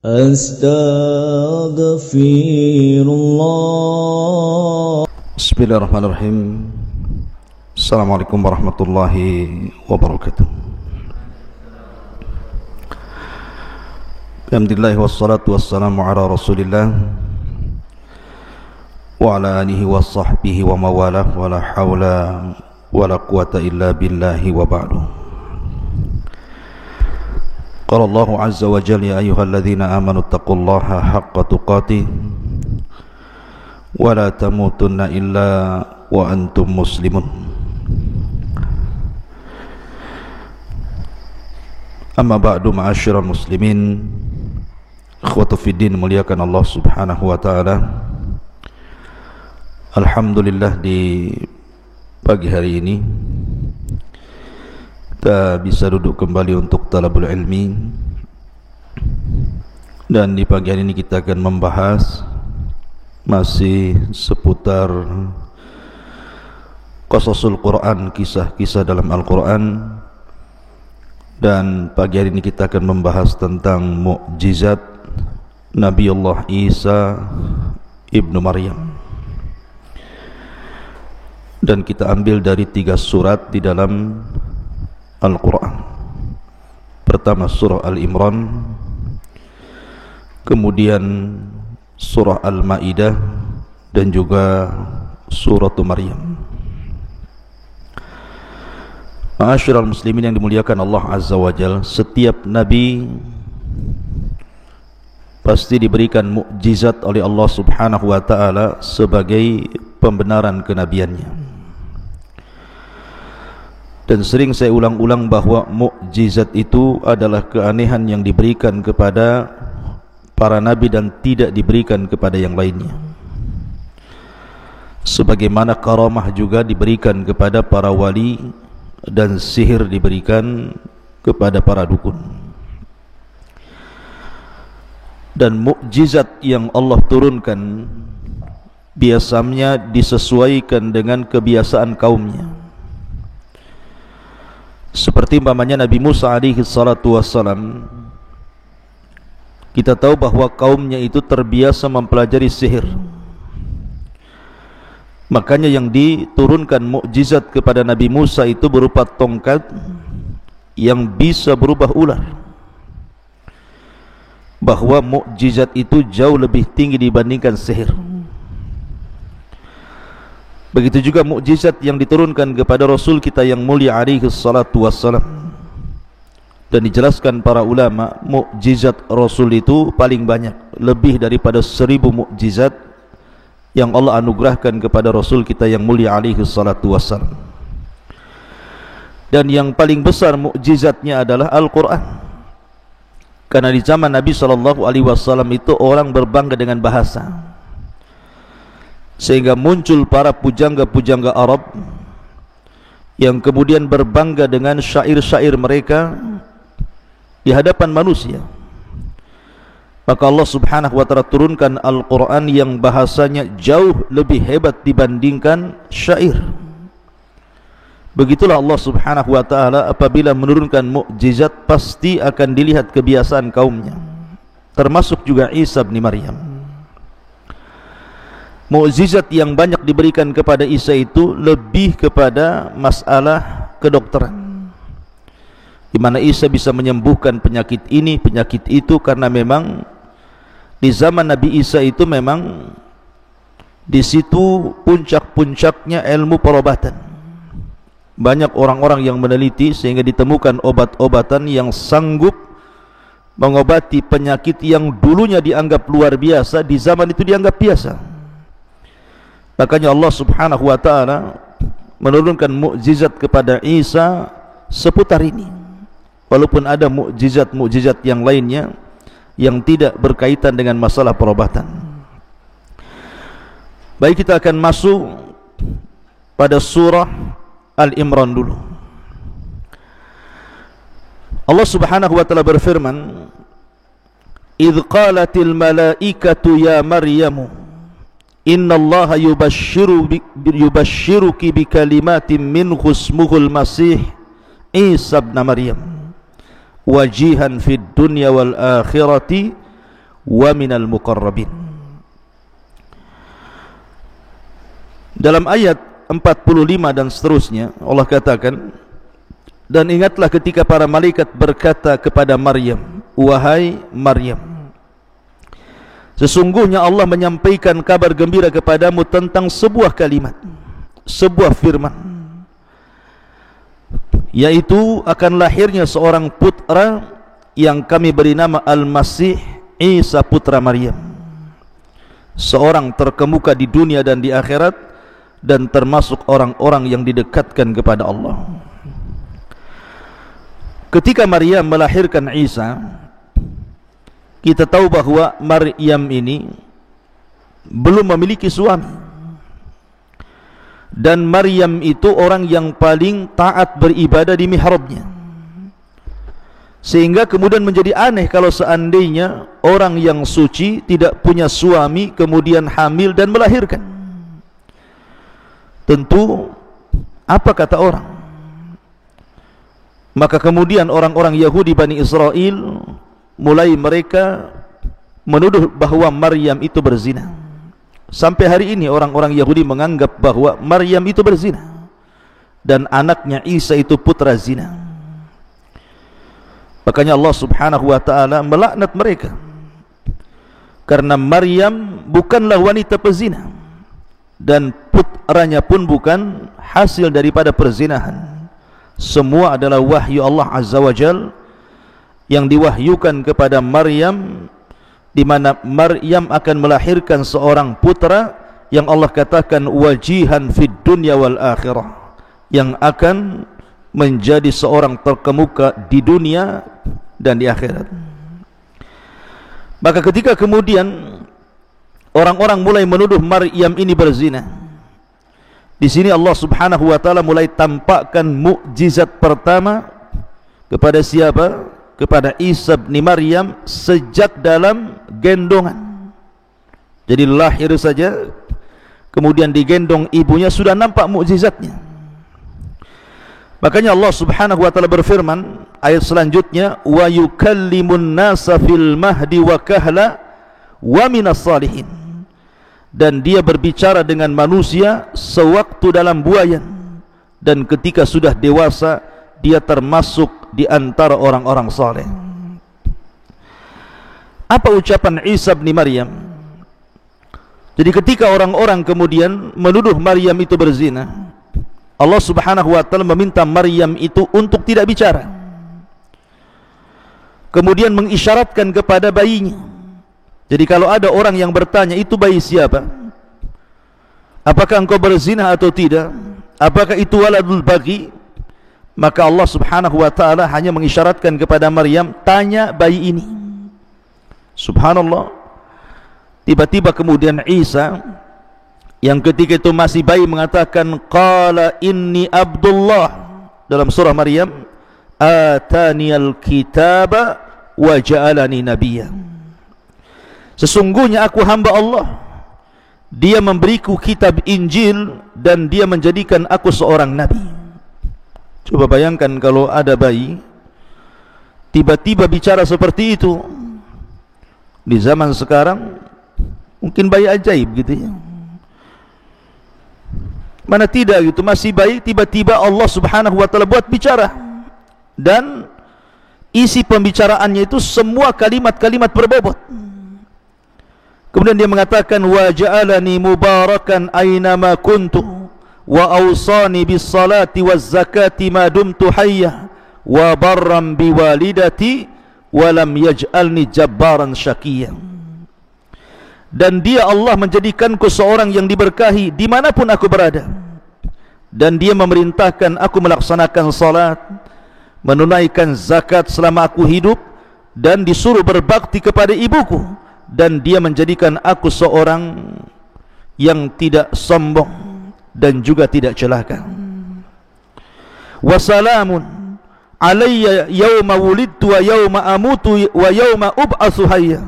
Astaghfirullah. Bismillahirrahmanirrahim. Assalamualaikum warahmatullahi wabarakatuh. Alhamdulillah wassalatu wassalamu ala Rasulillah wa ala alihi wa sahbihi wa mawalah wa la hawla wa la quwata illa billahi wa ba'du. Qala Allahu azza wa jalla ya ayyuhalladzina amanu taqullaha haqqa tuqatih wa la tamutunna illa wa antum muslimun. Amma ba'du, ma'asyiral muslimin, ikhwatu fiddin, muliakan Allah subhanahu wa ta'ala. Alhamdulillah, di pagi hari ini kita bisa duduk kembali untuk talabul ilmi, dan di pagi hari ini kita akan membahas masih seputar qasasul Quran, kisah-kisah dalam Al-Quran. Dan pagi hari ini kita akan membahas tentang mukjizat Nabi Allah Isa ibnu Maryam, dan kita ambil dari 3 surat di dalam Al-Quran. Pertama surah Al-Imran, kemudian surah Al-Ma'idah, dan juga surah Maryam. Ma'asyiral muslimin yang dimuliakan Allah Azza wa Jalla, setiap nabi pasti diberikan mukjizat oleh Allah Subhanahu wa ta'ala sebagai pembenaran kenabiannya. Dan sering saya ulang-ulang bahwa mukjizat itu adalah keanehan yang diberikan kepada para nabi dan tidak diberikan kepada yang lainnya. Sebagaimana karamah juga diberikan kepada para wali dan sihir diberikan kepada para dukun. Dan mukjizat yang Allah turunkan biasanya disesuaikan dengan kebiasaan kaumnya. Seperti umpamanya Nabi Musa alaihi salatu wassalam, kita tahu bahwa kaumnya itu terbiasa mempelajari sihir. Makanya yang diturunkan mukjizat kepada Nabi Musa itu berupa tongkat yang bisa berubah ular. Bahwa mukjizat itu jauh lebih tinggi dibandingkan sihir. Begitu juga mukjizat yang diturunkan kepada Rasul kita yang mulia alaihi salatu wassalam. Dan dijelaskan para ulama, mukjizat Rasul itu paling banyak, lebih daripada 1000 mukjizat yang Allah anugerahkan kepada Rasul kita yang mulia alaihi salatu wassalam. Dan yang paling besar mukjizatnya adalah Al-Quran. Karena di zaman Nabi SAW itu orang berbangga dengan bahasa, sehingga muncul para pujangga-pujangga Arab yang kemudian berbangga dengan syair-syair mereka di hadapan manusia. Maka Allah Subhanahu wa ta'ala turunkan Al-Quran yang bahasanya jauh lebih hebat dibandingkan syair. Begitulah Allah Subhanahu wa ta'ala apabila menurunkan mukjizat pasti akan dilihat kebiasaan kaumnya, termasuk juga Isa bin Maryam. Mukjizat yang banyak diberikan kepada Isa itu lebih kepada masalah kedokteran, di mana Isa bisa menyembuhkan penyakit ini, penyakit itu, karena memang di zaman Nabi Isa itu memang di situ puncak-puncaknya ilmu perobatan. Banyak orang-orang yang meneliti sehingga ditemukan obat-obatan yang sanggup mengobati penyakit yang dulunya dianggap luar biasa, di zaman itu dianggap biasa. Makanya Allah Subhanahu wa ta'ala menurunkan mukjizat kepada Isa seputar ini, walaupun ada mukjizat-mukjizat yang lainnya yang tidak berkaitan dengan masalah perobatan. Baik, kita akan masuk pada surah Al-Imran dulu. Allah Subhanahu wa ta'ala berfirman, "Idz qalatil malaikatu ya Maryamu innallaha yubashshiruki bikalimatin minhu ismuhul Masih Isa ibn Maryam wajihan fid dunya wal akhirati wa minal muqarrabin. Dalam ayat 45 dan seterusnya Allah katakan, dan ingatlah ketika para malaikat berkata kepada Maryam, wahai Maryam, sesungguhnya Allah menyampaikan kabar gembira kepadamu tentang sebuah kalimat, sebuah firman, yaitu akan lahirnya seorang putra yang kami beri nama Al-Masih Isa putra Maryam, seorang terkemuka di dunia dan di akhirat, dan termasuk orang-orang yang didekatkan kepada Allah. Ketika Maryam melahirkan Isa, kita tahu bahwa Maryam ini belum memiliki suami, dan Maryam itu orang yang paling taat beribadah di mihrabnya, sehingga kemudian menjadi aneh kalau seandainya orang yang suci tidak punya suami kemudian hamil dan melahirkan. Tentu apa kata orang? Maka kemudian orang-orang Yahudi Bani Israel mulai mereka menuduh bahwa Maryam itu berzina. Sampai hari ini orang-orang Yahudi menganggap bahwa Maryam itu berzina dan anaknya Isa itu putra zina. Makanya Allah Subhanahu wa taala melaknat mereka, karena Maryam bukanlah wanita pezina dan putranya pun bukan hasil daripada perzinahan. Semua adalah wahyu Allah Azza wa Jal yang diwahyukan kepada Maryam, di mana Maryam akan melahirkan seorang putra yang Allah katakan wajihan fid dunya wal akhirah, yang akan menjadi seorang terkemuka di dunia dan di akhirat. Maka ketika kemudian orang-orang mulai menuduh Maryam ini berzina, di sini Allah Subhanahu wa taala mulai tampakkan mukjizat pertama kepada siapa? Kepada Isa bin Maryam sejak dalam gendongan. Jadi lahir saja kemudian digendong ibunya sudah nampak mukjizatnya. Makanya Allah Subhanahu wa taala berfirman ayat selanjutnya, wa yukallimun nasa fil mahdi wa kahla wa minas salihin, dan dia berbicara dengan manusia sewaktu dalam buayan, dan ketika sudah dewasa dia termasuk di antara orang-orang saleh. Apa ucapan Isa bin Maryam? Jadi ketika orang-orang kemudian menuduh Maryam itu berzina, Allah Subhanahu wa taala meminta Maryam itu untuk tidak bicara, kemudian mengisyaratkan kepada bayinya. Jadi kalau ada orang yang bertanya, itu bayi siapa? Apakah engkau berzina atau tidak? Apakah itu waladul baghi? Maka Allah Subhanahu wa taala hanya mengisyaratkan kepada Maryam, tanya bayi ini. Subhanallah. Tiba-tiba kemudian Isa yang ketika itu masih bayi mengatakan, qala inni Abdullah, dalam surah Maryam, ataniyal kitaba wa ja'alani nabiyya. Sesungguhnya aku hamba Allah, dia memberiku kitab Injil dan dia menjadikan aku seorang nabi. Coba bayangkan kalau ada bayi tiba-tiba bicara seperti itu di zaman sekarang, mungkin bayi ajaib gitu ya. Mana tidak gitu, masih bayi tiba-tiba Allah Subhanahu wa taala buat bicara, dan isi pembicaraannya itu semua kalimat-kalimat berbobot. Kemudian dia mengatakan, wa ja'alani mubarakan aynama kuntu wa awsani bis salati waz zakati ma dumtu hayya wa barram biwalidati wa lam yaj'alni jabbaran syaqiyya. Dan dia Allah menjadikanku seorang yang diberkahi dimanapun aku berada, dan dia memerintahkan aku melaksanakan salat, menunaikan zakat selama aku hidup, dan disuruh berbakti kepada ibuku, dan dia menjadikan aku seorang yang tidak sombong dan juga tidak celaka. Wassalamun alayya yawma wulidtu wa yawma amutu wa yawma ub'atsu hayya,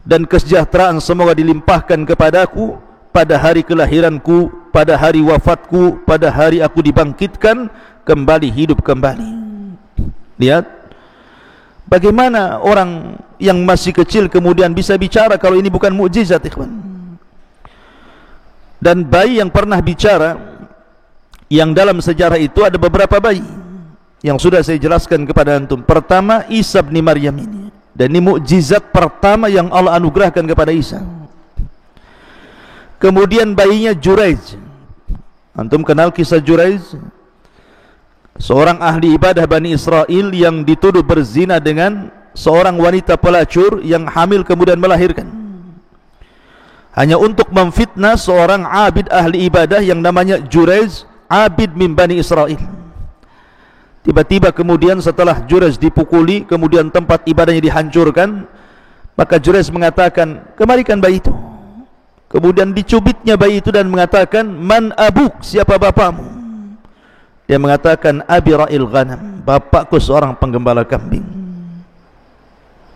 dan kesejahteraan semoga dilimpahkan kepadaku pada hari kelahiranku, pada hari wafatku, pada hari aku dibangkitkan kembali, hidup kembali. Lihat bagaimana orang yang masih kecil kemudian bisa bicara, kalau ini bukan mukjizat, ikhwan. Dan bayi yang pernah bicara, yang dalam sejarah itu ada beberapa bayi yang sudah saya jelaskan kepada antum. Pertama, Isa bin Maryam ini, dan ini mukjizat pertama yang Allah anugerahkan kepada Isa. Kemudian bayinya Juraij. Antum kenal kisah Juraij? Seorang ahli ibadah Bani Israel yang dituduh berzina dengan seorang wanita pelacur yang hamil kemudian melahirkan, hanya untuk memfitnah seorang abid ahli ibadah yang namanya Juraij, abid min Bani Israel. Tiba-tiba kemudian setelah Juraij dipukuli, kemudian tempat ibadahnya dihancurkan, maka Juraij mengatakan, kemarikan bayi itu. Kemudian dicubitnya bayi itu dan mengatakan, man abuk, siapa bapakmu? Dia mengatakan, abi ra'il ghanam, bapakku seorang penggembala kambing.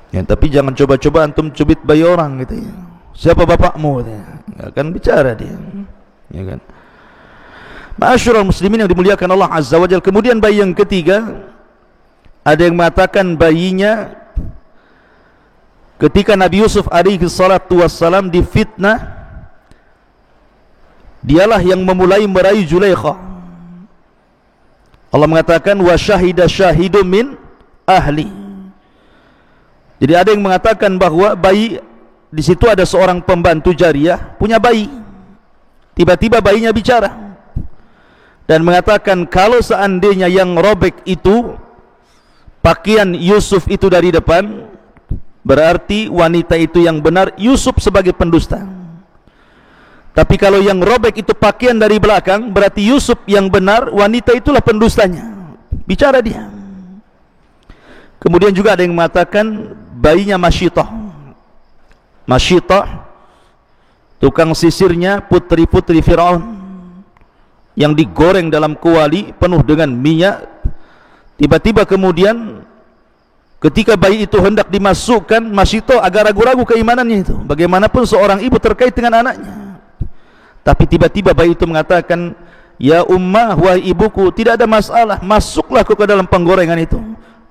Ya, tapi jangan coba-coba antum cubit bayi orang gitu ya. Siapa bapakmu? Nggak akan bicara dia, ya kan? Ma'asyiral muslimin yang dimuliakan Allah Azza wa Jalla. Kemudian bayi yang ketiga, ada yang mengatakan bayinya ketika Nabi Yusuf alaihi salatu wassalam difitnah, dialah yang memulai merayu Zulaikha. Allah mengatakan wa syahida syahidun min ahli. Jadi ada yang mengatakan bahwa bayi di situ ada seorang pembantu jariah punya bayi. Tiba-tiba bayinya bicara dan mengatakan, kalau seandainya yang robek itu pakaian Yusuf itu dari depan, berarti wanita itu yang benar, Yusuf sebagai pendusta. Tapi kalau yang robek itu pakaian dari belakang, berarti Yusuf yang benar, wanita itulah pendustanya. Bicara dia. Kemudian juga ada yang mengatakan bayinya Masyitah. Masyitah, tukang sisirnya putri-putri Fir'aun, yang digoreng dalam kuali penuh dengan minyak. Tiba-tiba kemudian ketika bayi itu hendak dimasukkan, Masyitah agak ragu-ragu keimanannya itu. Bagaimanapun seorang ibu terkait dengan anaknya. Tapi tiba-tiba bayi itu mengatakan, ya ummah, wahai ibuku, tidak ada masalah, masuklah ke dalam penggorengan itu,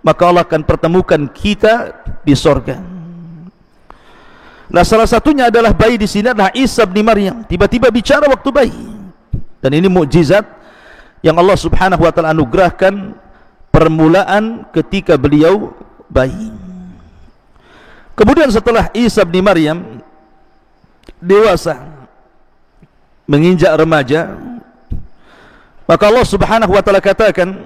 maka Allah akan pertemukan kita di sorga. Nah, salah satunya adalah bayi di sini adalah Isa bin Maryam. Tiba-tiba bicara waktu bayi, dan ini mukjizat yang Allah Subhanahu wa taala anugerahkan permulaan ketika beliau bayi. Kemudian setelah Isa bin Maryam dewasa, menginjak remaja, maka Allah Subhanahu wa taala katakan,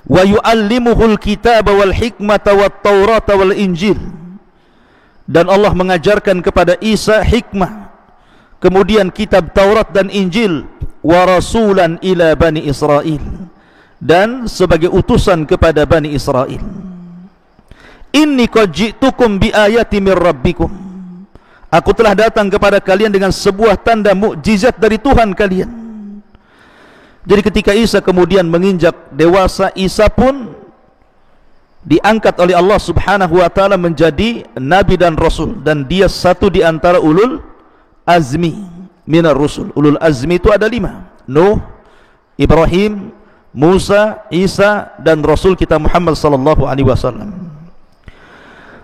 wa yu'allimuhul kitaba wal hikmata wat taurata wal injil, dan Allah mengajarkan kepada Isa hikmah, kemudian kitab Taurat dan Injil, wa rasulan ila Bani Israel, dan sebagai utusan kepada Bani Israel. Inni qad ji'tukum bi ayati mir rabbikum, aku telah datang kepada kalian dengan sebuah tanda mukjizat dari Tuhan kalian. Jadi ketika Isa kemudian menginjak dewasa, Isa pun diangkat oleh Allah Subhanahu wa taala menjadi nabi dan rasul, dan dia satu di antara ulul azmi minar rusul. Ulul azmi itu ada 5: Nuh, Ibrahim, Musa, Isa, dan Rasul kita Muhammad sallallahu alaihi wasallam.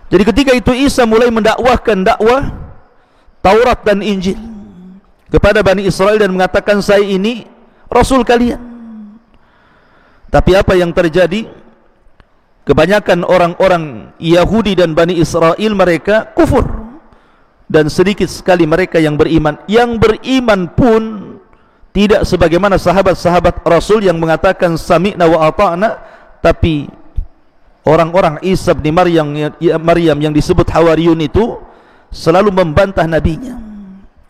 Jadi ketika itu Isa mulai mendakwahkan dakwah Taurat dan Injil kepada Bani Israel dan mengatakan, saya ini Rasul kalian. Tapi apa yang terjadi? Kebanyakan orang-orang Yahudi dan Bani Israel mereka kufur, dan sedikit sekali mereka yang beriman. Yang beriman pun tidak sebagaimana sahabat-sahabat Rasul yang mengatakan sami'na wa ata'na, tapi orang-orang Isa bin Maryam yang disebut Hawariyun itu selalu membantah nabinya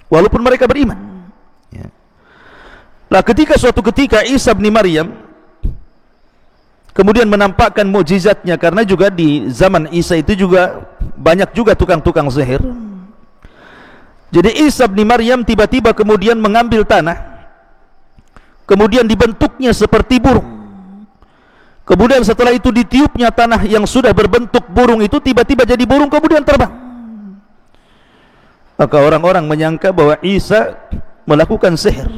walaupun mereka beriman, ya. Nah, ketika suatu ketika Isa bin Maryam kemudian menampakkan mukjizatnya, karena juga di zaman Isa itu juga banyak juga tukang-tukang sihir. Jadi Isa bin Maryam tiba-tiba kemudian mengambil tanah, kemudian dibentuknya seperti burung. Kemudian setelah itu ditiupnya tanah yang sudah berbentuk burung itu tiba-tiba jadi burung kemudian terbang. Maka orang-orang menyangka bahwa Isa melakukan sihir.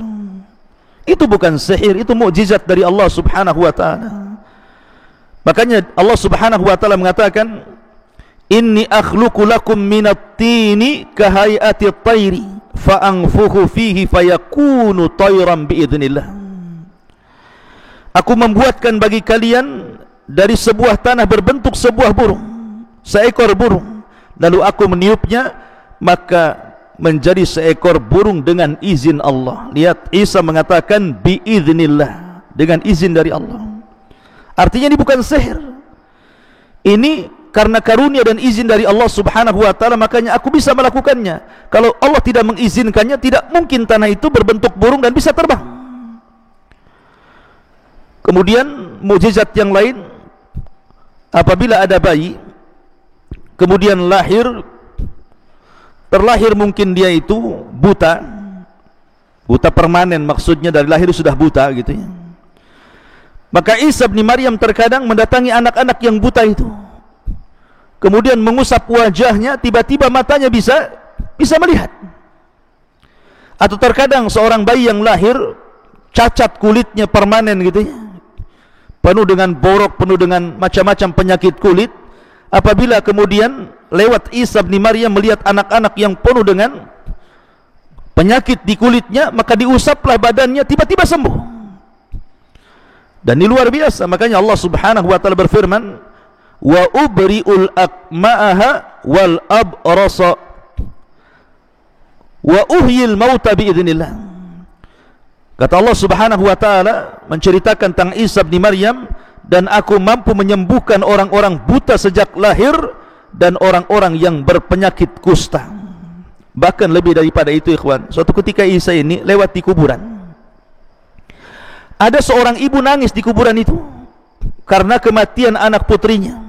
Itu bukan sihir, itu mukjizat dari Allah Subhanahu wa taala. Makanya Allah Subhanahu wa taala mengatakan, inni akhluqu lakum minat tini kahayati at-tayri fa anfukhu fihi fayakunu tayran biidznillah. Aku membuatkan bagi kalian dari sebuah tanah berbentuk sebuah burung, seekor burung, lalu aku meniupnya, maka menjadi seekor burung dengan izin Allah. Lihat, Isa mengatakan biidznillah, dengan izin dari Allah. Artinya ini bukan sihir, ini karena karunia dan izin dari Allah subhanahu wa ta'ala, makanya aku bisa melakukannya. Kalau Allah tidak mengizinkannya, tidak mungkin tanah itu berbentuk burung dan bisa terbang. Kemudian mukjizat yang lain, apabila ada bayi kemudian terlahir mungkin dia itu buta permanen, maksudnya dari lahir sudah buta gitu ya, maka Isa bin Maryam terkadang mendatangi anak-anak yang buta itu, kemudian mengusap wajahnya, tiba-tiba matanya bisa melihat. Atau terkadang seorang bayi yang lahir cacat kulitnya permanen gitu ya, penuh dengan borok, penuh dengan macam-macam penyakit kulit, apabila kemudian lewat Isa bin Maryam melihat anak-anak yang penuh dengan penyakit di kulitnya, maka diusaplah badannya, tiba-tiba sembuh. Dan ini luar biasa. Makanya Allah subhanahu wa ta'ala berfirman, wa ubri'ul akma'aha wal abrasa wa uhyil mauta biidznillah. Kata Allah subhanahu wa ta'ala menceritakan tentang Isa bin Maryam, dan aku mampu menyembuhkan orang-orang buta sejak lahir dan orang-orang yang berpenyakit kusta. Bahkan lebih daripada itu ikhwan, suatu ketika Isa ini lewat di kuburan, ada seorang ibu nangis di kuburan itu karena kematian anak putrinya.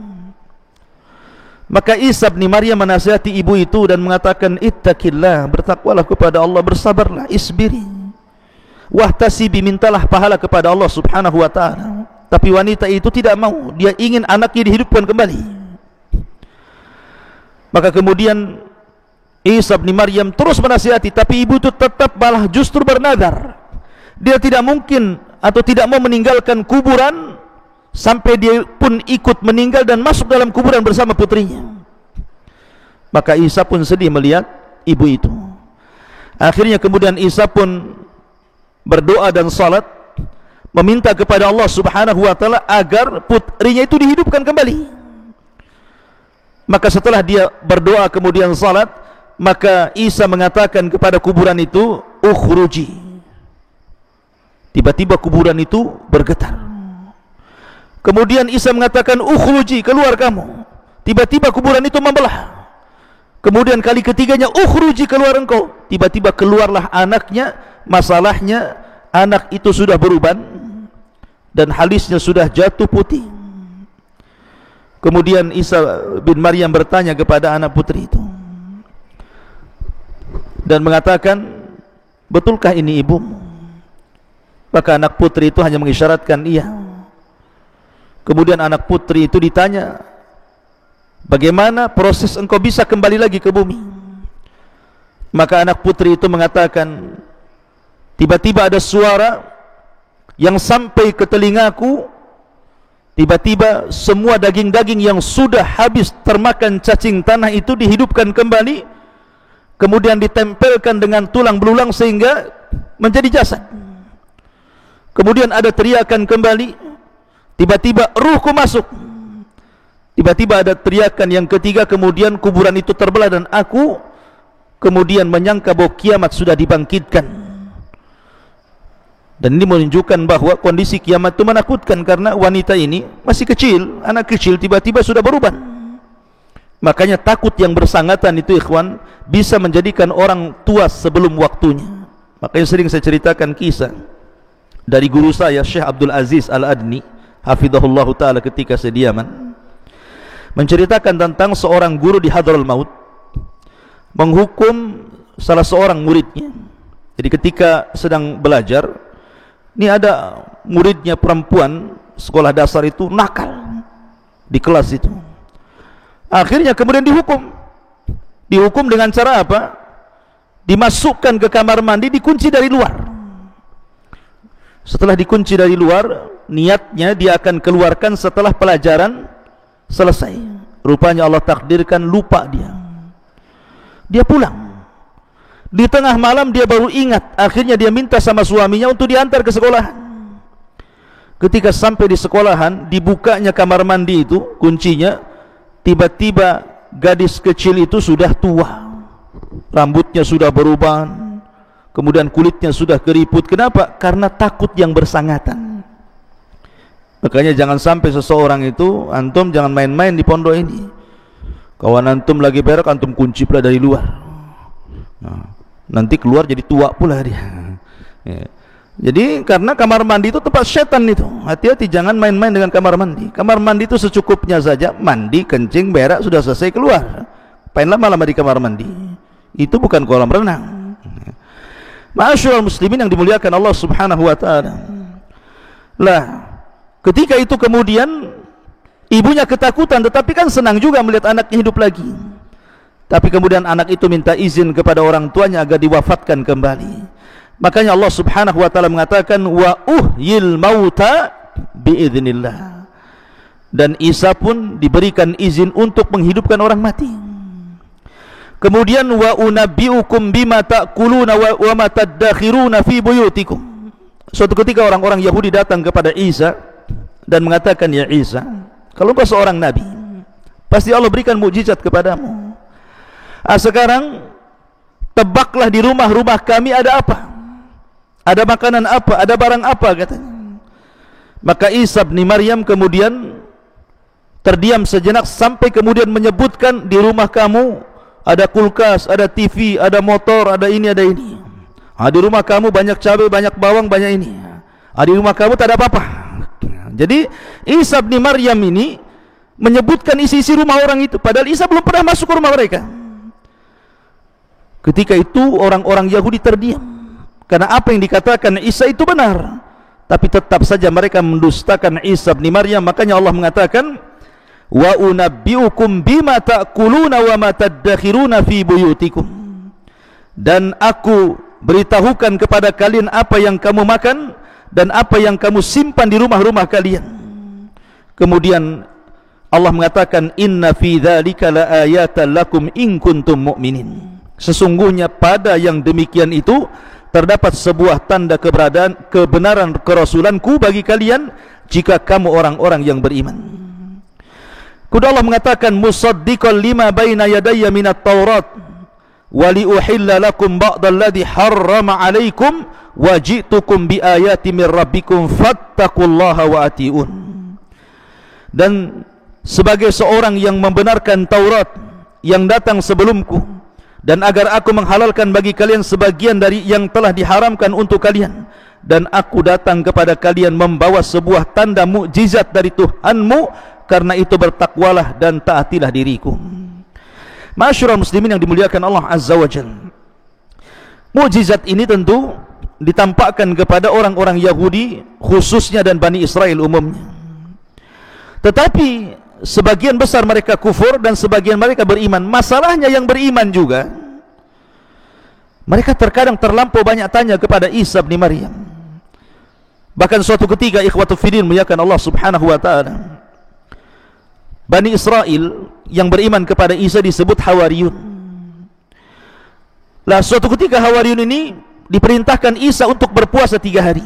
Maka Isa bin Maryam menasihati ibu itu dan mengatakan, ittaqillah, bertakwalah kepada Allah, bersabarlah, isbiri wahtasibi, mintalah pahala kepada Allah subhanahu wa ta'ala. Tapi wanita itu tidak mau, dia ingin anaknya dihidupkan kembali. Maka kemudian Isa bin Maryam terus menasihati, tapi ibu itu tetap malah justru bernadar, dia tidak mungkin atau tidak mau meninggalkan kuburan sampai dia pun ikut meninggal dan masuk dalam kuburan bersama putrinya. Maka Isa pun sedih melihat ibu itu. Akhirnya kemudian Isa pun berdoa dan salat, meminta kepada Allah subhanahu wa ta'ala agar putrinya itu dihidupkan kembali. Maka setelah dia berdoa kemudian salat, maka Isa mengatakan kepada kuburan itu, ukhruji. Tiba-tiba kuburan itu bergetar. Kemudian Isa mengatakan, ukhruji, keluar kamu. Tiba-tiba kuburan itu membelah. Kemudian kali ketiganya, ukhruji, keluar engkau. Tiba-tiba keluarlah anaknya. Masalahnya anak itu sudah beruban dan halisnya sudah jatuh putih. Kemudian Isa bin Maryam bertanya kepada anak putri itu dan mengatakan, betulkah ini ibumu? Maka anak putri itu hanya mengisyaratkan iya. Kemudian anak putri itu ditanya, bagaimana proses engkau bisa kembali lagi ke bumi? Maka anak putri itu mengatakan, tiba-tiba ada suara yang sampai ke telingaku, tiba-tiba semua daging-daging yang sudah habis termakan cacing tanah itu dihidupkan kembali, kemudian ditempelkan dengan tulang belulang sehingga menjadi jasad. Kemudian ada teriakan kembali, tiba-tiba ruhku masuk. Tiba-tiba ada teriakan yang ketiga, kemudian kuburan itu terbelah dan aku kemudian menyangka bahwa kiamat sudah dibangkitkan. Dan ini menunjukkan bahwa kondisi kiamat itu menakutkan, karena wanita ini masih kecil, anak kecil, tiba-tiba sudah beruban. Makanya takut yang bersangatan itu ikhwan bisa menjadikan orang tua sebelum waktunya. Makanya sering saya ceritakan kisah dari guru saya Syekh Abdul Aziz Al-Adni hafizahullah ta'ala ketika saya di Yaman, menceritakan tentang seorang guru di Hadraul Maut menghukum salah seorang muridnya. Jadi ketika sedang belajar, ini ada muridnya perempuan sekolah dasar itu nakal di kelas itu. Akhirnya kemudian dihukum dengan cara apa? Dimasukkan ke kamar mandi, dikunci dari luar. Setelah dikunci dari luar, niatnya dia akan keluarkan setelah pelajaran selesai. Rupanya Allah takdirkan lupa dia. Dia pulang. Di tengah malam dia baru ingat. Akhirnya dia minta sama suaminya untuk diantar ke sekolahan. Ketika sampai di sekolahan, dibukanya kamar mandi itu, kuncinya, tiba-tiba gadis kecil itu sudah tua. Rambutnya sudah beruban, kemudian kulitnya sudah keriput. Kenapa? Karena takut yang bersangatan. Makanya jangan sampai seseorang itu, antum jangan main-main di pondok ini. Kawan antum lagi berak, antum kunci pula dari luar. Nah, nanti keluar jadi tua pula dia. Ya. Jadi karena kamar mandi itu tempat setan itu. Hati-hati, jangan main-main dengan kamar mandi. Kamar mandi itu secukupnya saja, mandi, kencing, berak, sudah selesai, keluar. Pain lama-lama di kamar mandi. Itu bukan kolam renang. Ma'asyiral muslimin yang dimuliakan Allah Subhanahu wa taala. Lah, ketika itu kemudian ibunya ketakutan, tetapi kan senang juga melihat anaknya hidup lagi. Tapi kemudian anak itu minta izin kepada orang tuanya agar diwafatkan kembali. Makanya Allah Subhanahu wa taala mengatakan wa uhyil mauta biiznillah. Dan Isa pun diberikan izin untuk menghidupkan orang mati. Kemudian wa unabbiukum bima ta'kuluna wa ma tadakhiruna fi buyutikum. Suatu ketika orang-orang Yahudi datang kepada Isa dan mengatakan, ya Isa, kalau engkau seorang nabi, pasti Allah berikan mukjizat kepadamu. Sekarang tebaklah di rumah-rumah kami ada apa? Ada makanan apa? Ada barang apa? Katanya. Maka Isa bin Maryam kemudian terdiam sejenak sampai kemudian menyebutkan, di rumah kamu ada kulkas, ada TV, ada motor, ada ini, ada ini. Di rumah kamu banyak cabai, banyak bawang, banyak ini. Di rumah kamu tak ada apa-apa. Jadi Isa bin Maryam ini menyebutkan isi-isi rumah orang itu, padahal Isa belum pernah masuk ke rumah mereka. Ketika itu orang-orang Yahudi terdiam, karena apa yang dikatakan Isa itu benar. Tapi tetap saja mereka mendustakan Isa bin Maryam. Makanya Allah mengatakan wa unabbiukum bima ta'kuluna wa ma tadakhiruna fi buyutikum. Dan aku beritahukan kepada kalian apa yang kamu makan dan apa yang kamu simpan di rumah-rumah kalian. Kemudian Allah mengatakan inna fi dzalika laayatan lakum in kuntum mu'minin. Sesungguhnya pada yang demikian itu terdapat sebuah tanda kebenaran kerasulanku bagi kalian jika kamu orang-orang yang beriman. Kemudian Allah mengatakan musaddiqan lima baina yadayya minat taurat wa liuhilla lakum ba'dalladzi harrama 'alaikum wa ji'tukum biayati mir rabbikum fattaqullaha wa atiun. Dan sebagai seorang yang membenarkan Taurat yang datang sebelumku, dan agar aku menghalalkan bagi kalian sebagian dari yang telah diharamkan untuk kalian, dan aku datang kepada kalian membawa sebuah tanda mukjizat dari Tuhanmu, karena itu bertakwalah dan taatilah diriku. Ma'asyiral muslimin yang dimuliakan Allah Azza wa Jalla, mukjizat ini tentu ditampakkan kepada orang-orang Yahudi khususnya dan Bani Israel umumnya. Tetapi sebagian besar mereka kufur dan sebagian mereka beriman. Masalahnya yang beriman juga, mereka terkadang terlampau banyak tanya kepada Isa bin Maryam. Bahkan suatu ketika ikhwatu fiddin muliakan Allah Subhanahu wa taala, Bani Israel yang beriman kepada Isa disebut Hawariyun. Lah suatu ketika Hawariyun ini diperintahkan Isa untuk berpuasa 3 hari.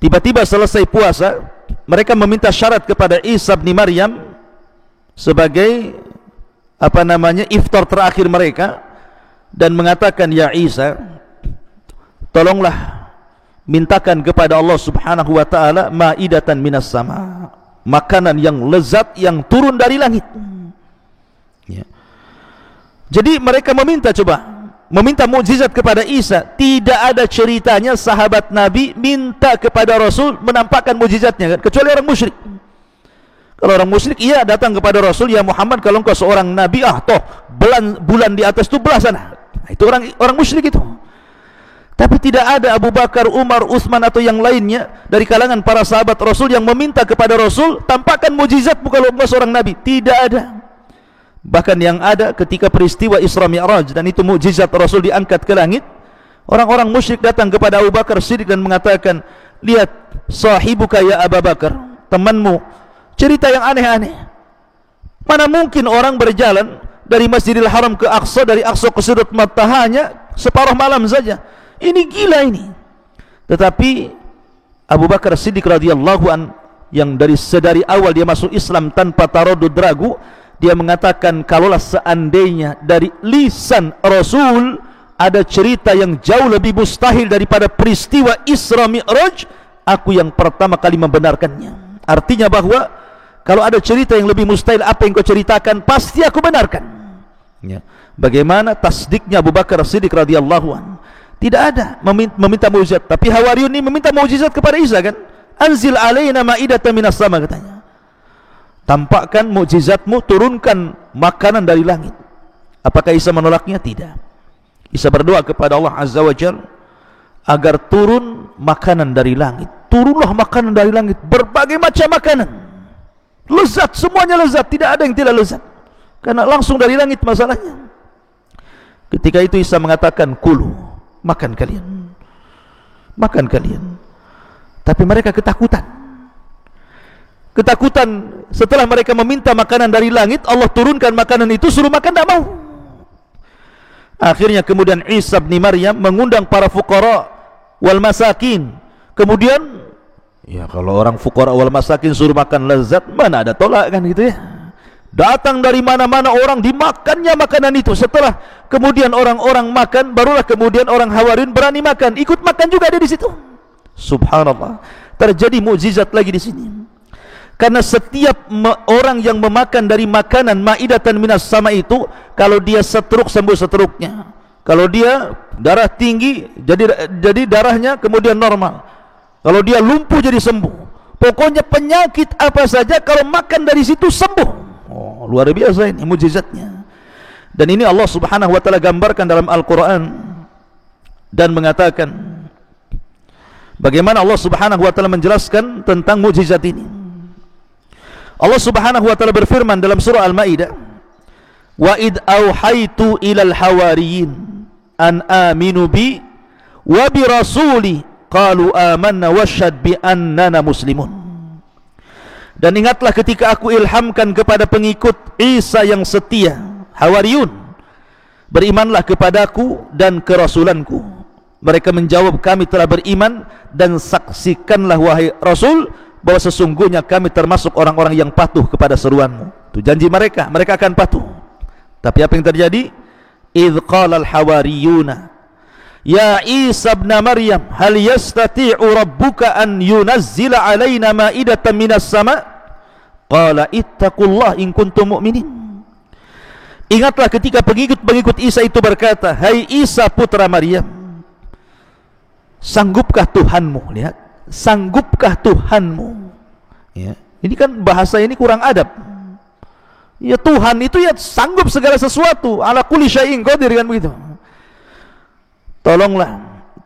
Tiba-tiba selesai puasa, mereka meminta syarat kepada Isa bin Maryam sebagai iftar terakhir mereka, dan mengatakan, ya Isa, tolonglah mintakan kepada Allah Subhanahu wa taala maidatan minas sama, makanan yang lezat yang turun dari langit. Ya. Jadi mereka meminta mukjizat kepada Isa. Tidak ada ceritanya sahabat Nabi minta kepada Rasul menampakkan mukjizatnya, kan? Kecuali orang musyrik. Kalau orang musyrik, ia datang kepada Rasul, ya Muhammad, kalau engkau seorang Nabi, toh bulan di atas itu belah sana. Itu orang musyrik itu. Tapi tidak ada Abu Bakar, Umar, Utsman atau yang lainnya dari kalangan para sahabat Rasul yang meminta kepada Rasul, tampakkan mukjizatmu kalau engkau seorang Nabi. Tidak ada. Bahkan yang ada ketika peristiwa Isra Mi'raj, dan itu mukjizat Rasul diangkat ke langit, orang-orang musyrik datang kepada Abu Bakar Siddiq dan mengatakan, lihat sahibuka ya Abu Bakar, temanmu cerita yang aneh-aneh. Mana mungkin orang berjalan dari Masjidil Haram ke Aqsa, dari Aqsa ke Sudut Mata hanya separuh malam saja. Ini gila ini. Tetapi Abu Bakar Siddiq radhiyallahu an, yang sedari awal dia masuk Islam tanpa taradud ragu, dia mengatakan, kalaulah seandainya dari lisan Rasul ada cerita yang jauh lebih mustahil daripada peristiwa Isra Mi'raj, aku yang pertama kali membenarkannya. Artinya bahwa kalau ada cerita yang lebih mustahil apa yang kau ceritakan, pasti aku benarkan. Ya. Bagaimana tasdiknya Abu Bakar Siddiq radhiyallahu an? Tidak ada meminta mukjizat, tapi Hawariyun ini meminta mukjizat kepada Isa kan? Anzil alaina ma'idatan minas sama, katanya. Tampakkan mukjizatmu, turunkan makanan dari langit. Apakah Isa menolaknya? Tidak. Isa berdoa kepada Allah Azza wa Jalla agar turun makanan dari langit. Turunlah makanan dari langit, berbagai macam makanan. Lezat, semuanya lezat, tidak ada yang tidak lezat. Karena langsung dari langit masalahnya. Ketika itu Isa mengatakan, kulu, makan kalian. Makan kalian. Tapi mereka ketakutan. Ketakutan setelah mereka meminta makanan dari langit, Allah turunkan makanan itu, suruh makan, tidak mau. Akhirnya kemudian Isa bin Maryam mengundang para fuqara wal masakin. Kemudian, ya kalau orang fuqara wal masakin suruh makan lezat, mana ada tolak kan gitu ya. Datang dari mana-mana orang, dimakannya makanan itu. Setelah kemudian orang-orang makan, barulah kemudian orang Hawariyun berani makan, ikut makan juga ada di situ. Subhanallah, terjadi mukjizat lagi di sini. Karena setiap orang yang memakan dari makanan ma'idatan minas sama itu, kalau dia setruk, sembuh setruknya. Kalau dia darah tinggi, jadi darahnya kemudian normal. Kalau dia lumpuh jadi sembuh. Pokoknya penyakit apa saja kalau makan dari situ sembuh. Oh, luar biasa ini mukjizatnya. Dan ini Allah Subhanahu wa taala gambarkan dalam Al-Qur'an dan mengatakan bagaimana Allah Subhanahu wa taala menjelaskan tentang mukjizat ini. Allah Subhanahu wa taala berfirman dalam surah Al-Maidah, "Wa id auhaitu ilal hawariyin an aminu bi wa bi rasuli qalu amanna washhad bi annana muslimun." Dan ingatlah ketika aku ilhamkan kepada pengikut Isa yang setia, Hawariyun, berimanlah kepadaku dan kerasulanku. Mereka menjawab, kami telah beriman, dan saksikanlah wahai Rasul bahwa sesungguhnya kami termasuk orang-orang yang patuh kepada seruanmu. Itu janji mereka, mereka akan patuh. Tapi apa yang terjadi? Idh qala al-hawariyuna ya Isa ibn Maryam hal yastati'u rabbuka an yunazzila alaina ma'idatan minas sama' qala ittaqullah in kuntum mu'minin. Ingatlah ketika pengikut-pengikut Isa itu berkata, hai Isa putra Maryam, sanggupkah Tuhanmu? Lihat, sanggupkah Tuhanmu? Ya, ini kan bahasa ini kurang adab. Ya, Tuhan itu ya sanggup segala sesuatu, ala kulli syai'in qadir, kan begitu. Tolonglah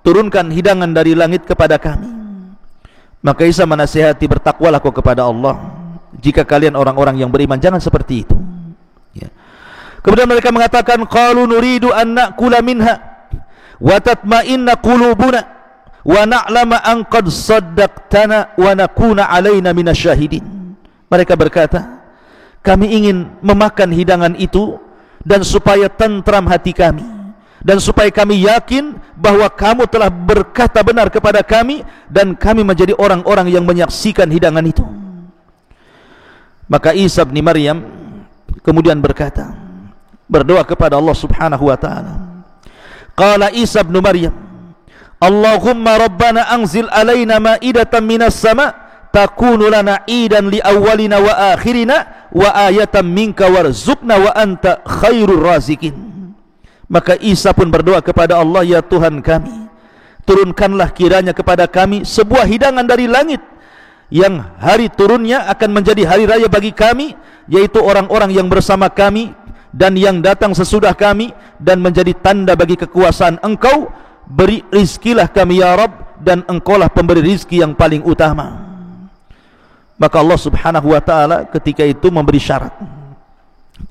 turunkan hidangan dari langit kepada kami. Maka Isa menasihati, bertakwalah kau kepada Allah. Jika kalian orang-orang yang beriman, jangan seperti itu. Ya. Kemudian mereka mengatakan, qalu nuridu an na'kula minha wa tatma'inna qulubuna wa na'lama an qad saddaqtana wa nakuna 'alaina minasyahidin. Mereka berkata, kami ingin memakan hidangan itu dan supaya tentram hati kami, dan supaya kami yakin bahwa kamu telah berkata benar kepada kami, dan kami menjadi orang-orang yang menyaksikan hidangan itu. Maka Isa bin Maryam kemudian berkata, berdoa kepada Allah Subhanahu wa taala. Qala Isa bin Maryam, Allahumma rabbana anzil alaina ma'idatan minas sama' takunu lana idan li awwalina wa akhirina wa ayatan minka warzuqna wa anta khairur razikin. Maka Isa pun berdoa kepada Allah, ya Tuhan kami, turunkanlah kiranya kepada kami sebuah hidangan dari langit yang hari turunnya akan menjadi hari raya bagi kami, yaitu orang-orang yang bersama kami dan yang datang sesudah kami, dan menjadi tanda bagi kekuasaan Engkau. Beri rizkilah kami ya Rabb, dan Engkaulah pemberi rizki yang paling utama. Maka Allah Subhanahu wa ta'ala ketika itu memberi syarat.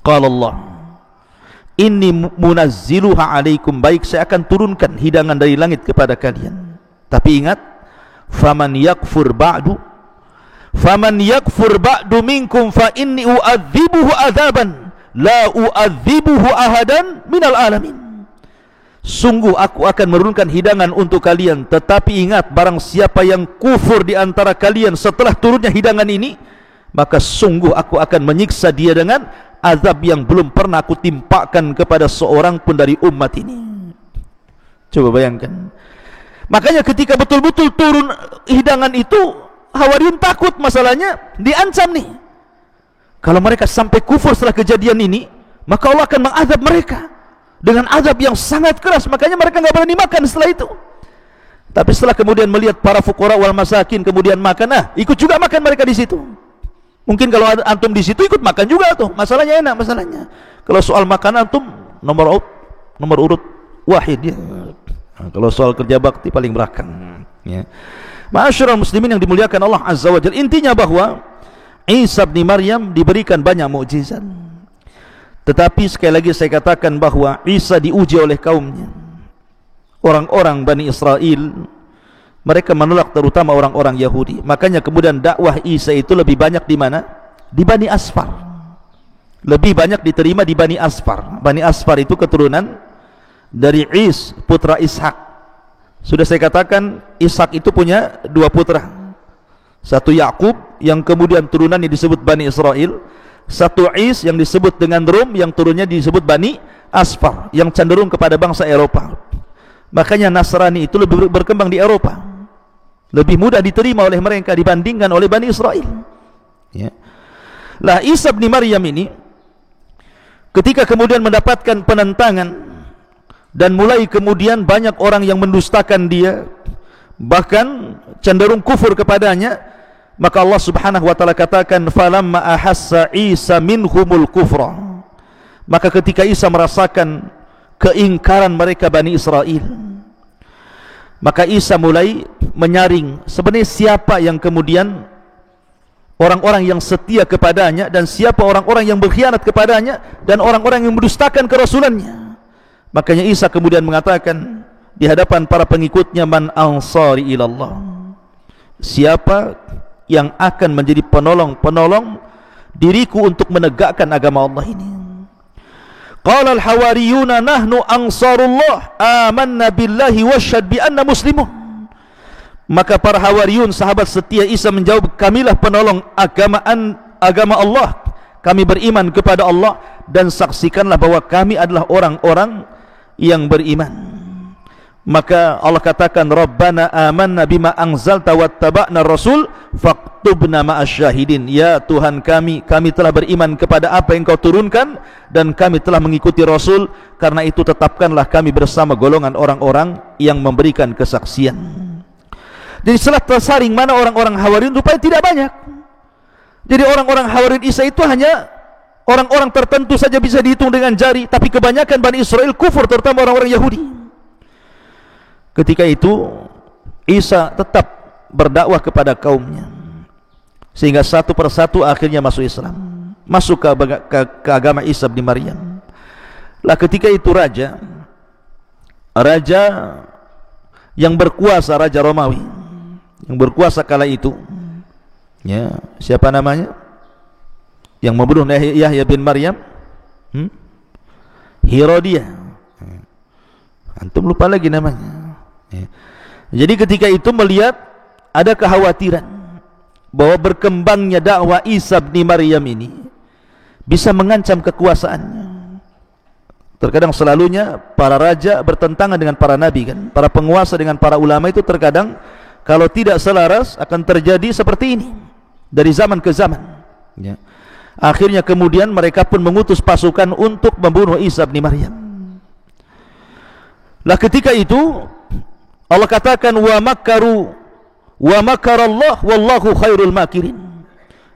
Qala Allah, inni munazziluha alaikum, baik saya akan turunkan hidangan dari langit kepada kalian. Tapi ingat, faman yakfur ba'du faman yakfur ba'du minkum fa inni u'adzibuhu adzaban la u'adzibuhu ahadan minal alamin. Sungguh aku akan menurunkan hidangan untuk kalian, tetapi ingat, barang siapa yang kufur di antara kalian setelah turunnya hidangan ini, maka sungguh aku akan menyiksa dia dengan azab yang belum pernah aku timpakan kepada seorang pun dari umat ini. Coba bayangkan. Makanya ketika betul-betul turun hidangan itu, Hawariyun takut, masalahnya diancam nih. Kalau mereka sampai kufur setelah kejadian ini, maka Allah akan mengazab mereka dengan azab yang sangat keras. Makanya mereka nggak berani makan setelah itu. Tapi setelah kemudian melihat para fuqara wal masakin kemudian makan, ikut juga makan mereka di situ. Mungkin kalau antum di situ ikut makan juga tuh, masalahnya enak masalahnya. Kalau soal makan antum nomor urut wahid ya. Nah, kalau soal kerja bakti paling belakang ya. Ma'asyiral muslimin yang dimuliakan Allah Azza wa Jalla, intinya bahwa Isa bin Maryam diberikan banyak mukjizat. Tetapi sekali lagi saya katakan bahwa Isa diuji oleh kaumnya. Orang-orang Bani Israel, mereka menolak, terutama orang-orang Yahudi. Makanya kemudian dakwah Isa itu lebih banyak di mana? Di Bani Asfar. Lebih banyak diterima di Bani Asfar. Bani Asfar itu keturunan dari Is, putra Ishak. Sudah saya katakan, Ishak itu punya dua putra. Satu Yakub yang kemudian turunannya disebut Bani Israel. Satu Is yang disebut dengan Rum, yang turunnya disebut Bani Asfar, yang cenderung kepada bangsa Eropa. Makanya Nasrani itu lebih berkembang di Eropa, lebih mudah diterima oleh mereka dibandingkan oleh Bani Israel ya. Lah Isa bin Maryam ini ketika kemudian mendapatkan penentangan dan mulai kemudian banyak orang yang mendustakan dia, bahkan cenderung kufur kepadanya, maka Allah Subhanahu wa taala katakan falamma ahassa Isa minhumul kufra, maka ketika Isa merasakan keingkaran mereka Bani Israel, maka Isa mulai menyaring sebenarnya siapa yang kemudian orang-orang yang setia kepadanya dan siapa orang-orang yang berkhianat kepadanya dan orang-orang yang mendustakan kerasulannya. Makanya Isa kemudian mengatakan di hadapan para pengikutnya, man ansari ilallah, siapa yang akan menjadi penolong diriku untuk menegakkan agama Allah ini. Qala al-hawariyuna nahnu ansarullah amanna billahi wasyhad bi anna muslimun. Maka para hawariyun, sahabat setia Isa, menjawab, kamilah penolong agama Allah, kami beriman kepada Allah dan saksikanlah bahwa kami adalah orang-orang yang beriman. Maka Allah katakan, Rabbana amanna bima anzalta wattaba'na rasul faktubna ma'asyahidin. Ya Tuhan kami telah beriman kepada apa yang kau turunkan dan kami telah mengikuti Rasul, karena itu tetapkanlah kami bersama golongan orang-orang yang memberikan kesaksian. Jadi setelah tersaring mana orang-orang Hawariyun, rupanya tidak banyak. Jadi orang-orang Hawariyun Isa itu hanya orang-orang tertentu saja, bisa dihitung dengan jari, tapi kebanyakan Bani Israel kufur, terutama orang-orang Yahudi. Ketika itu Isa tetap berdakwah kepada kaumnya, sehingga satu persatu akhirnya masuk Islam, masuk ke agama Isa bin Maryam. Lah ketika itu raja yang berkuasa, Raja Romawi yang berkuasa kala itu ya, siapa namanya yang membunuh Yahya bin Maryam? Herodia. Antum lupa lagi namanya. Jadi ketika itu melihat ada kekhawatiran bahwa berkembangnya dakwah Isa bin Maryam ini bisa mengancam kekuasaannya. Terkadang selalunya para raja bertentangan dengan para nabi kan, para penguasa dengan para ulama itu terkadang kalau tidak selaras akan terjadi seperti ini dari zaman ke zaman ya. Akhirnya kemudian mereka pun mengutus pasukan untuk membunuh Isa bin Maryam. Lah ketika itu Allah katakan wa makaru wa makarallah wallahu khairul makirin.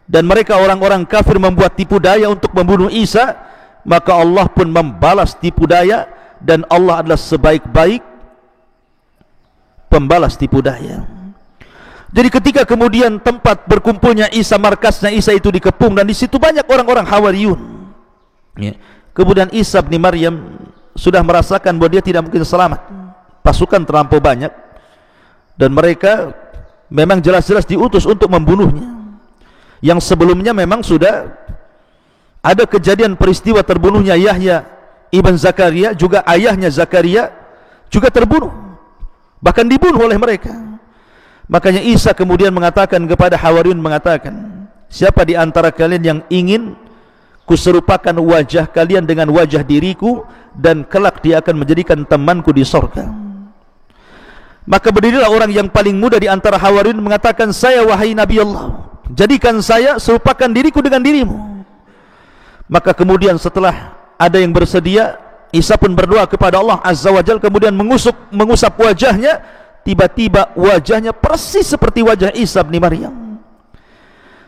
Dan mereka orang-orang kafir membuat tipu daya untuk membunuh Isa, maka Allah pun membalas tipu daya, dan Allah adalah sebaik-baik pembalas tipu daya. Jadi ketika kemudian tempat berkumpulnya Isa, markasnya Isa itu dikepung, dan di situ banyak orang-orang Hawariyun ya. Kemudian Isa bin Maryam sudah merasakan bahwa dia tidak mungkin selamat, pasukan terlampau banyak dan mereka memang jelas-jelas diutus untuk membunuhnya. yang sebelumnya memang sudah ada kejadian peristiwa terbunuhnya Yahya ibn Zakaria, juga ayahnya Zakaria juga terbunuh, bahkan dibunuh oleh mereka. Makanya Isa kemudian mengatakan kepada Hawariyun, mengatakan, siapa di antara kalian yang ingin kuserupakan wajah kalian dengan wajah diriku, dan kelak dia akan menjadikan temanku di sorga. Maka berdirilah orang yang paling muda di antara Hawariyun mengatakan, saya wahai Nabi Allah, jadikan saya serupakan diriku dengan dirimu. Maka kemudian setelah ada yang bersedia, Isa pun berdoa kepada Allah Azza wa Jalla, kemudian mengusap wajahnya. Tiba-tiba wajahnya persis seperti wajah Isa bin Maryam.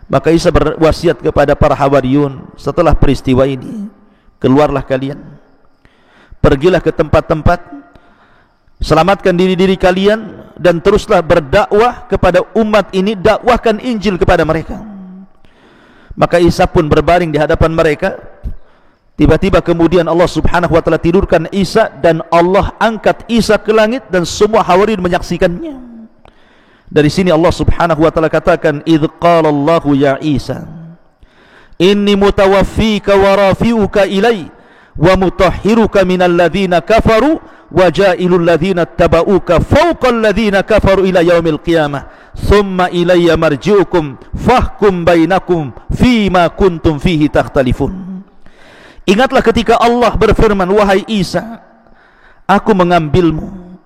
Maka Isa berwasiat kepada para Hawariyun, setelah peristiwa ini, keluarlah kalian, pergilah ke tempat-tempat, selamatkan diri-diri kalian, dan teruslah berdakwah kepada umat ini, dakwahkan Injil kepada mereka. Maka Isa pun berbaring di hadapan mereka. Tiba-tiba kemudian Allah subhanahu wa ta'ala tidurkan Isa, dan Allah angkat Isa ke langit, dan semua Hawariyun menyaksikannya. Dari sini Allah subhanahu wa ta'ala katakan, idh qala Allahu ya Isa inni mutawaffika wa rafi'uka ilai wa mutahhiruka minal ladhina kafaru wa ja'ilul ladhina taba'uka fawqal ladhina kafaru ila yaumil qiyamah thumma ilayya marji'ukum fahkum bainakum fima kuntum fihi takhtalifun. Ingatlah ketika Allah berfirman, wahai Isa, aku mengambilmu,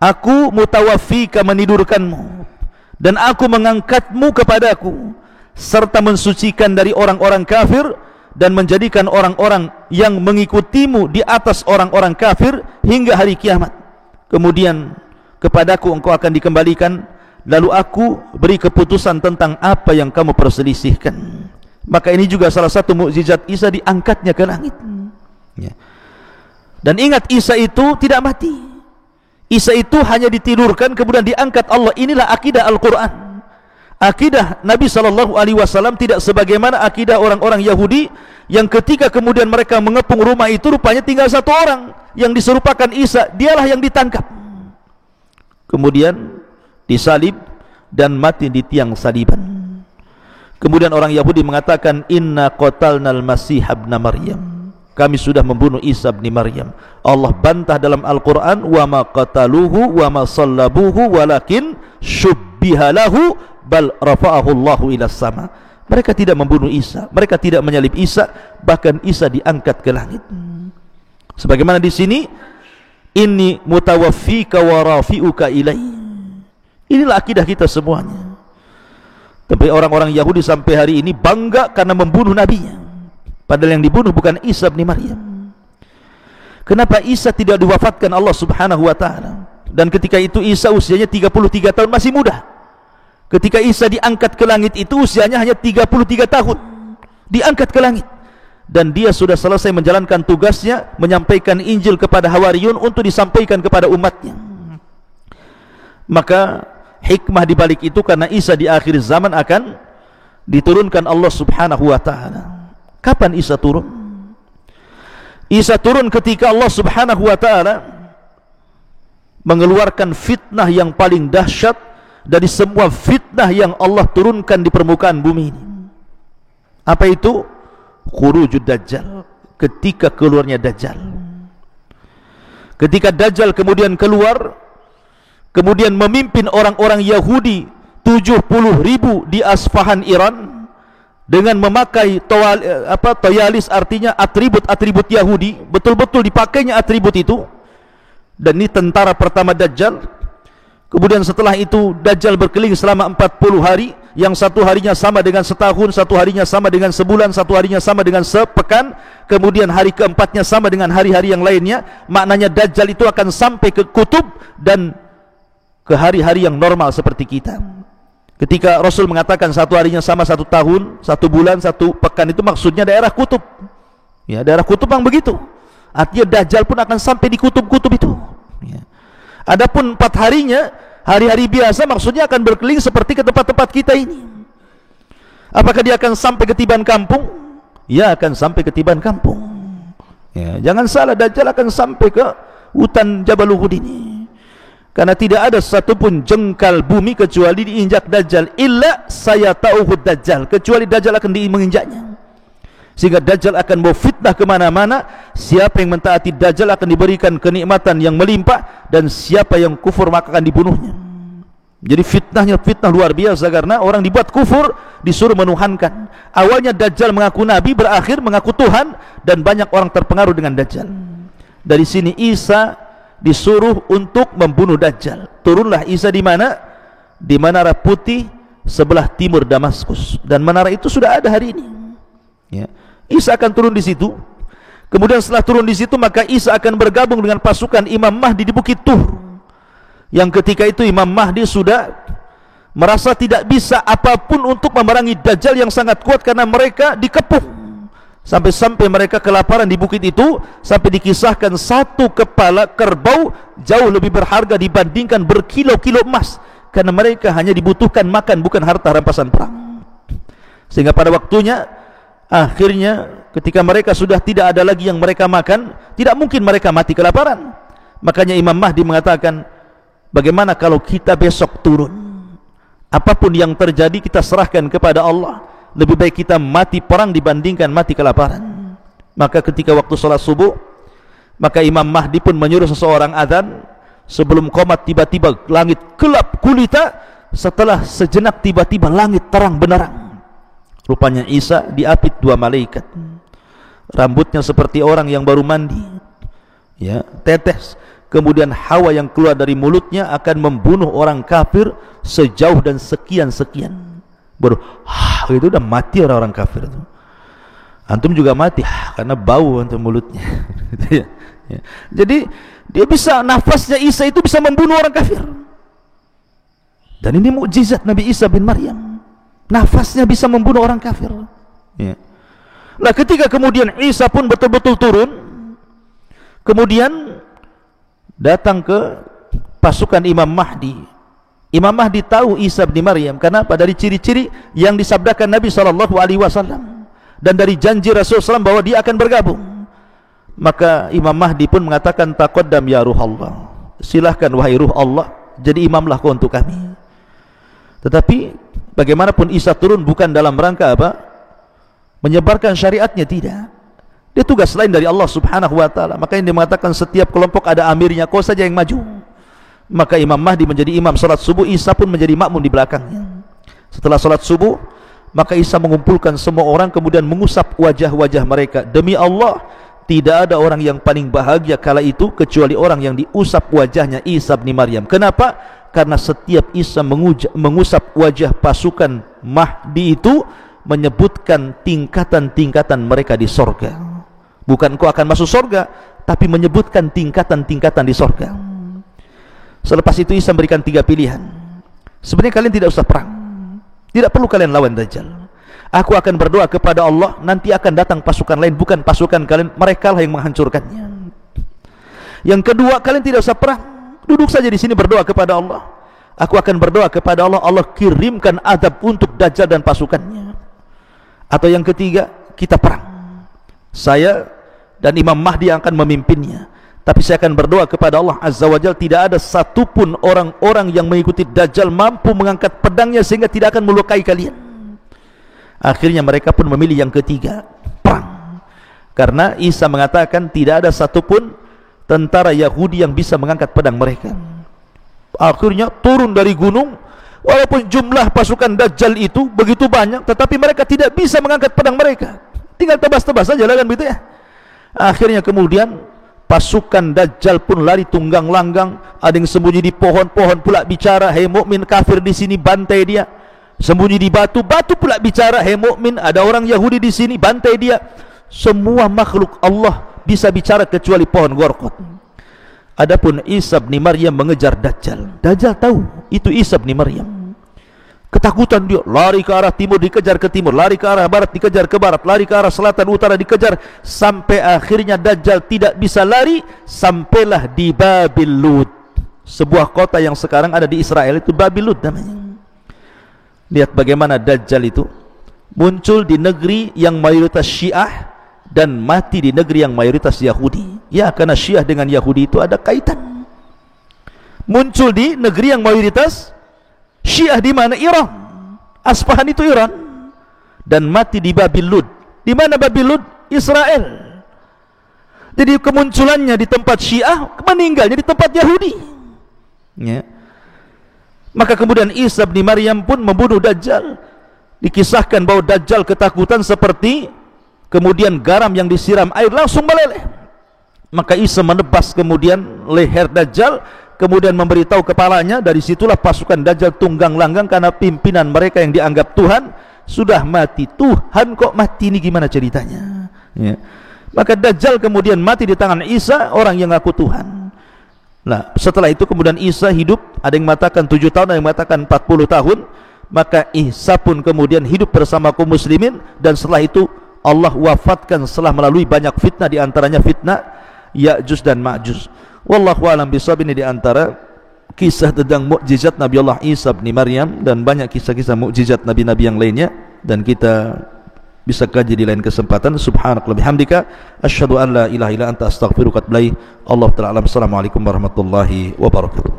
aku mutawaffika, menidurkanmu, dan aku mengangkatmu kepadaku, serta mensucikan dari orang-orang kafir, dan menjadikan orang-orang yang mengikutimu di atas orang-orang kafir hingga hari kiamat. Kemudian kepadaku engkau akan dikembalikan, lalu aku beri keputusan tentang apa yang kamu perselisihkan. Maka ini juga salah satu mukjizat Isa, diangkatnya ke langit. Ya. Dan ingat, Isa itu tidak mati. Isa itu hanya ditidurkan kemudian diangkat Allah. Inilah akidah Al-Quran. Akidah Nabi SAW tidak sebagaimana akidah orang-orang Yahudi, yang ketika kemudian mereka mengepung rumah itu, rupanya tinggal satu orang yang diserupakan Isa, dialah yang ditangkap, kemudian disalib dan mati di tiang saliban. Kemudian orang Yahudi mengatakan, inna qatalnal masih ibn Maryam, kami sudah membunuh Isa bin Maryam. Allah bantah dalam Al-Quran, wa ma qataluhu wa ma sallabuhu walakin syubbiha lahu bal rafa'ahu Allahu ila sama. Mereka tidak membunuh Isa, mereka tidak menyalib Isa, bahkan Isa diangkat ke langit. Sebagaimana di sini, inni mutawaffika wa rafi'uka ilai. Inilah akidah kita semuanya. Tapi orang-orang Yahudi sampai hari ini bangga karena membunuh nabinya, padahal yang dibunuh bukan Isa bin Maryam. Kenapa Isa tidak diwafatkan Allah subhanahu wa ta'ala? Dan ketika itu Isa usianya 33 tahun, masih muda. Ketika Isa diangkat ke langit itu usianya hanya 33 tahun, diangkat ke langit, dan dia sudah selesai menjalankan tugasnya, menyampaikan Injil kepada Hawariyun untuk disampaikan kepada umatnya. Maka hikmah dibalik itu, karena Isa di akhir zaman akan diturunkan Allah subhanahu wa ta'ala. Kapan Isa turun? Isa turun ketika Allah subhanahu wa ta'ala mengeluarkan fitnah yang paling dahsyat dari semua fitnah yang Allah turunkan di permukaan bumi ini. Apa itu? Khurujud Dajjal, ketika keluarnya Dajjal. Ketika Dajjal kemudian keluar, kemudian memimpin orang-orang Yahudi 70.000 di Asfahan, Iran, dengan memakai toyalis, artinya atribut-atribut Yahudi, betul-betul dipakainya atribut itu. Dan ini tentara pertama Dajjal. Kemudian setelah itu Dajjal berkeliling selama 40 hari, yang satu harinya sama dengan setahun, satu harinya sama dengan sebulan, satu harinya sama dengan sepekan, kemudian hari keempatnya sama dengan hari-hari yang lainnya. Maknanya Dajjal itu akan sampai ke kutub dan ke hari-hari yang normal seperti kita. Ketika Rasul mengatakan satu harinya sama satu tahun, satu bulan, satu pekan, itu maksudnya daerah kutub. Ya, daerah kutub yang begitu. Artinya Dajjal pun akan sampai di kutub-kutub itu. Ya. Adapun 4 harinya, hari-hari biasa, maksudnya akan berkeliling seperti ke tempat-tempat kita ini. Apakah dia akan sampai ke tiban kampung? Ya, akan sampai ke tiban kampung. Ya, jangan salah, Dajjal akan sampai ke hutan Jabal Uhud ini. Karena tidak ada satupun jengkal bumi kecuali diinjak Dajjal, illa sayata'uhu Dajjal, kecuali Dajjal akan menginjaknya. Sehingga Dajjal akan bawa fitnah kemana-mana. Siapa yang mentaati Dajjal akan diberikan kenikmatan yang melimpah, dan siapa yang kufur maka akan dibunuhnya. Jadi fitnahnya fitnah luar biasa, karena orang dibuat kufur, disuruh menuhankan. Awalnya Dajjal mengaku Nabi, berakhir mengaku Tuhan, dan banyak orang terpengaruh dengan Dajjal. Dari sini Isa disuruh untuk membunuh Dajjal. Turunlah Isa di mana? Di Menara Putih sebelah timur Damaskus, dan menara itu sudah ada hari ini. Ya. Isa akan turun di situ. Kemudian setelah turun di situ, maka Isa akan bergabung dengan pasukan Imam Mahdi di Bukit Tur. Yang ketika itu Imam Mahdi sudah merasa tidak bisa apapun untuk memerangi Dajjal yang sangat kuat, karena mereka dikepung. Sampai-sampai mereka kelaparan di bukit itu, sampai dikisahkan satu kepala kerbau jauh lebih berharga dibandingkan berkilo-kilo emas, karena mereka hanya dibutuhkan makan, bukan harta rampasan perang. Sehingga pada waktunya, akhirnya ketika mereka sudah tidak ada lagi yang mereka makan, tidak mungkin mereka mati kelaparan. Makanya Imam Mahdi mengatakan, bagaimana kalau kita besok turun? Apapun yang terjadi kita serahkan kepada Allah. Lebih baik kita mati perang dibandingkan mati kelaparan. Maka ketika waktu salat subuh, maka Imam Mahdi pun menyuruh seseorang azan. Sebelum qomat, tiba-tiba langit gelap gulita. Setelah sejenak tiba-tiba langit terang benderang. Rupanya Isa diapit dua malaikat. Rambutnya seperti orang yang baru mandi, ya, tetes. Kemudian hawa yang keluar dari mulutnya akan membunuh orang kafir sejauh dan sekian-sekian. Baru itu udah mati orang-orang kafir itu. Antum juga mati karena bau antum mulutnya. Ya. Jadi dia bisa, nafasnya Isa itu bisa membunuh orang kafir. Dan ini mukjizat Nabi Isa bin Maryam. Nafasnya bisa membunuh orang kafir. Ya. Nah, ketika kemudian Isa pun betul-betul turun, kemudian datang ke pasukan Imam Mahdi. Imam Mahdi tahu Isa bin Maryam. Kenapa? Dari ciri-ciri yang disabdakan Nabi SAW dan dari janji Rasulullah SAW bahwa dia akan bergabung. Maka Imam Mahdi pun mengatakan, taqaddam ya ruh Allah, silahkan wahai ruh Allah, jadi imamlah kau untuk kami. Tetapi bagaimanapun Isa turun bukan dalam rangka apa? Menyebarkan syariatnya, tidak. Dia tugas lain dari Allah Subhanahu wa ta'ala. Makanya dia mengatakan setiap kelompok ada amirnya, kau saja yang maju. Maka Imam Mahdi menjadi imam salat subuh, Isa pun menjadi makmum di belakangnya. Setelah salat subuh, maka Isa mengumpulkan semua orang, kemudian mengusap wajah-wajah mereka. Demi Allah, tidak ada orang yang paling bahagia kala itu kecuali orang yang diusap wajahnya Isa bin Maryam. Kenapa? Karena setiap Isa mengusap wajah pasukan Mahdi itu menyebutkan tingkatan-tingkatan mereka di sorga. Bukan kau akan masuk sorga, tapi menyebutkan tingkatan-tingkatan di sorga. Selepas itu Isa memberikan 3 pilihan. Sebenarnya kalian tidak usah perang, tidak perlu kalian lawan Dajjal. Aku akan berdoa kepada Allah, nanti akan datang pasukan lain, bukan pasukan kalian, mereka lah yang menghancurkannya. Yang kedua, kalian tidak usah perang, duduk saja di sini berdoa kepada Allah. Aku akan berdoa kepada Allah, Allah kirimkan azab untuk Dajjal dan pasukannya. Atau yang ketiga, kita perang. Saya dan Imam Mahdi yang akan memimpinnya. Tapi saya akan berdoa kepada Allah Azza wa Jalla, tidak ada satupun orang-orang yang mengikuti Dajjal mampu mengangkat pedangnya sehingga tidak akan melukai kalian. Akhirnya mereka pun memilih yang ketiga, perang. Karena Isa mengatakan tidak ada satupun tentara Yahudi yang bisa mengangkat pedang mereka. Akhirnya turun dari gunung, walaupun jumlah pasukan Dajjal itu begitu banyak, tetapi mereka tidak bisa mengangkat pedang mereka. Tinggal tebas-tebas saja lah kan begitu ya. Akhirnya kemudian pasukan Dajjal pun lari tunggang langgang. Ada yang sembunyi di pohon-pohon pula bicara, hei mukmin kafir di sini, bantai dia. Sembunyi di batu, batu pula bicara, hei mukmin ada orang Yahudi di sini, bantai dia. Semua makhluk Allah bisa bicara kecuali pohon gorkot. Adapun Isa bin Maryam mengejar Dajjal. Dajjal tahu itu Isa bin Maryam. Ketakutan dia, lari ke arah timur, dikejar ke timur, lari ke arah barat, dikejar ke barat, lari ke arah selatan, utara, dikejar, sampai akhirnya Dajjal tidak bisa lari, sampailah di Babil Lud, sebuah kota yang sekarang ada di Israel, itu Babil Lud namanya. Lihat bagaimana Dajjal itu muncul di negeri yang mayoritas Syiah dan mati di negeri yang mayoritas Yahudi. Ya, karena Syiah dengan Yahudi itu ada kaitan. muncul di negeri yang mayoritas Syiah, di mana? Iran. Asfahan itu Iran. Dan mati di Babil Lud. Di mana Babil Lud? Israel. Jadi kemunculannya di tempat Syiah, meninggalnya di tempat Yahudi. Ya. Maka kemudian Isa bin Maryam pun membunuh Dajjal. Dikisahkan bahwa Dajjal ketakutan seperti kemudian garam yang disiram air langsung meleleh. Maka Isa menebas kemudian leher Dajjal, kemudian memberitahu kepalanya. Dari situlah pasukan Dajjal tunggang langgang karena pimpinan mereka yang dianggap Tuhan sudah mati. Tuhan kok mati, ini gimana ceritanya? Ya. Maka Dajjal kemudian mati di tangan Isa, orang yang ngaku Tuhan. Nah, setelah itu kemudian Isa hidup, ada yang mengatakan 7 tahun, ada yang mengatakan 40 tahun. Maka Isa pun kemudian hidup bersama kaum muslimin, dan setelah itu Allah wafatkan setelah melalui banyak fitnah, di antaranya fitnah Ya'juj dan Ma'juj. Wallahu a'lam bishawab. Ini di antara kisah tentang mukjizat Nabi Allah Isa bin Maryam, dan banyak kisah-kisah mukjizat nabi-nabi yang lainnya, dan kita bisa kaji di lain kesempatan. Subhanakallahumma bihamdika asyhadu an la ilaha illa anta astaghfiruka wa atubu ilaik. Allah ta'ala alam. Assalamualaikum warahmatullahi wabarakatuh.